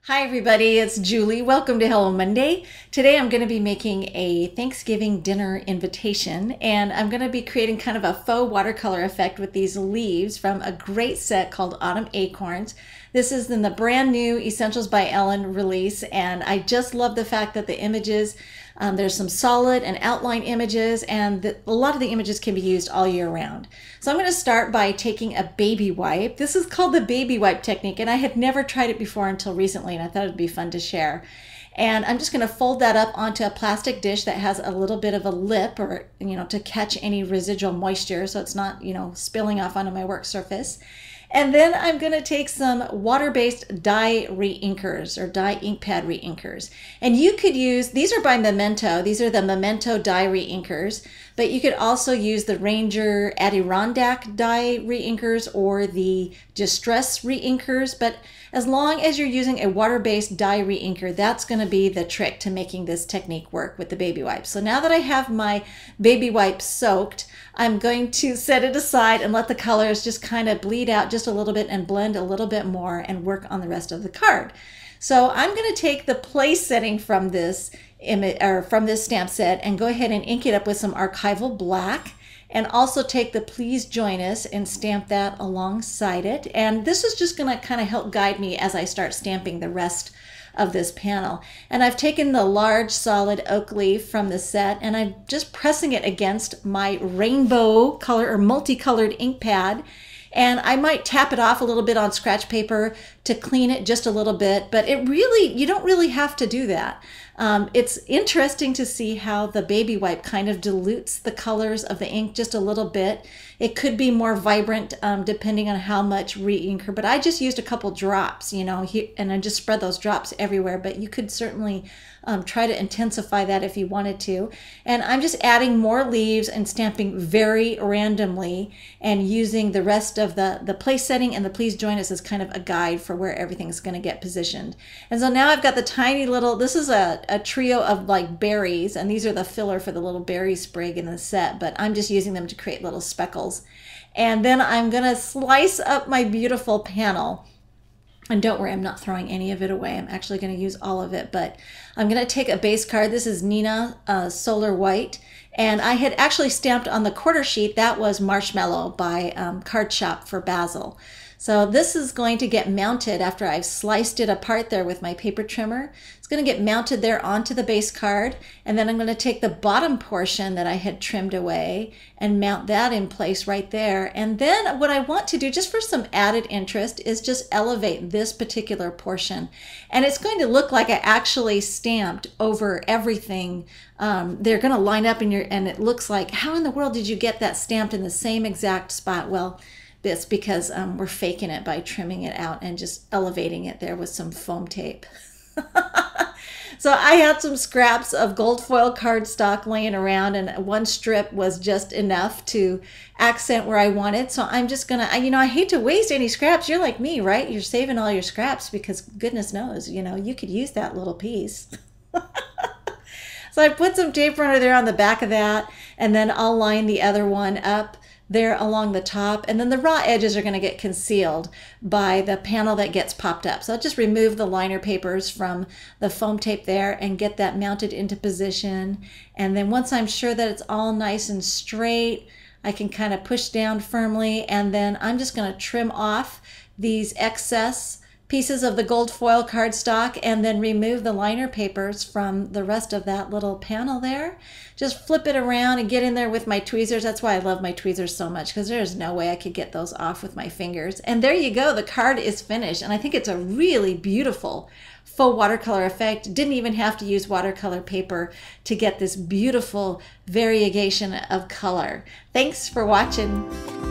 Hi everybody, it's Julie. Welcome to Hello Monday. Today I'm going to be making a Thanksgiving dinner invitation, and I'm going to be creating kind of a faux watercolor effect with these leaves from a great set called Autumn Acorns. This is in the brand new Essentials by Ellen release, and I just love the fact that the images, there's some solid and outline images, and a lot of the images can be used all year round. So I'm going to start by taking a baby wipe. This is called the baby wipe technique, and I had never tried it before until recently, and I thought it would be fun to share. And I'm just going to fold that up onto a plastic dish that has a little bit of a lip, or to catch any residual moisture so it's not spilling off onto my work surface. And then I'm going to take some water-based dye reinkers or dye ink pad reinkers. And you could use, these are by Memento, these are the Memento dye reinkers, but you could also use the Ranger Adirondack dye reinkers or the Distress reinkers. But as long as you're using a water-based dye reinker, that's going to be the trick to making this technique work with the baby wipes. So now that I have my baby wipes soaked, I'm going to set it aside and let the colors just kind of bleed out just a little bit and blend a little bit more and work on the rest of the card. So I'm going to take the place setting from this image or from this stamp set and go ahead and ink it up with some archival black, and also take the Please Join Us and stamp that alongside it. And this is just going to kind of help guide me as I start stamping the rest of this panel. And I've taken the large solid oak leaf from the set, and I'm just pressing it against my rainbow color or multicolored ink pad. And I might tap it off a little bit on scratch paper to clean it just a little bit, but you don't really have to do that. It's interesting to see how the baby wipe kind of dilutes the colors of the ink just a little bit. It could be more vibrant depending on how much re-inker, but I just used a couple drops, and I just spread those drops everywhere, but you could certainly try to intensify that if you wanted to. And I'm just adding more leaves and stamping very randomly and using the rest of the place setting and the Please Join Us as kind of a guide for where everything's going to get positioned. And so now I've got the tiny little, this is a trio of like berries, and these are the filler for the little berry sprig in the set, but I'm just using them to create little speckles. And then I'm going to slice up my beautiful panel. And don't worry, I'm not throwing any of it away. I'm actually going to use all of it, but I'm going to take a base card. This is Nina Solar White, and I had actually stamped on the quarter sheet. That was Marshmallow by Card Shop for Basil. So this is going to get mounted after I've sliced it apart there with my paper trimmer. It's going to get mounted there onto the base card, and then I'm going to take the bottom portion that I had trimmed away and mount that in place right there. And then what I want to do, just for some added interest, is just elevate this particular portion. And it's going to look like I actually stamped over everything. They're going to line up in and it looks like, how in the world did you get that stamped in the same exact spot? Well, it's because we're faking it by trimming it out and just elevating it there with some foam tape. So I had some scraps of gold foil cardstock laying around, and one strip was just enough to accent where I wanted. So I'm just gonna, I hate to waste any scraps. You're like me, right? You're saving all your scraps because goodness knows, you could use that little piece. So I put some tape runner there on the back of that, and then I'll line the other one up there along the top, and then the raw edges are going to get concealed by the panel that gets popped up. So I'll just remove the liner papers from the foam tape there and get that mounted into position. And then once I'm sure that it's all nice and straight, I can kind of push down firmly, and then I'm just going to trim off these excess pieces of the gold foil cardstock and then remove the liner papers from the rest of that little panel there. Just flip it around and get in there with my tweezers. That's why I love my tweezers so much, because there's no way I could get those off with my fingers. And there you go, the card is finished. And I think it's a really beautiful faux watercolor effect. Didn't even have to use watercolor paper to get this beautiful variegation of color. Thanks for watching.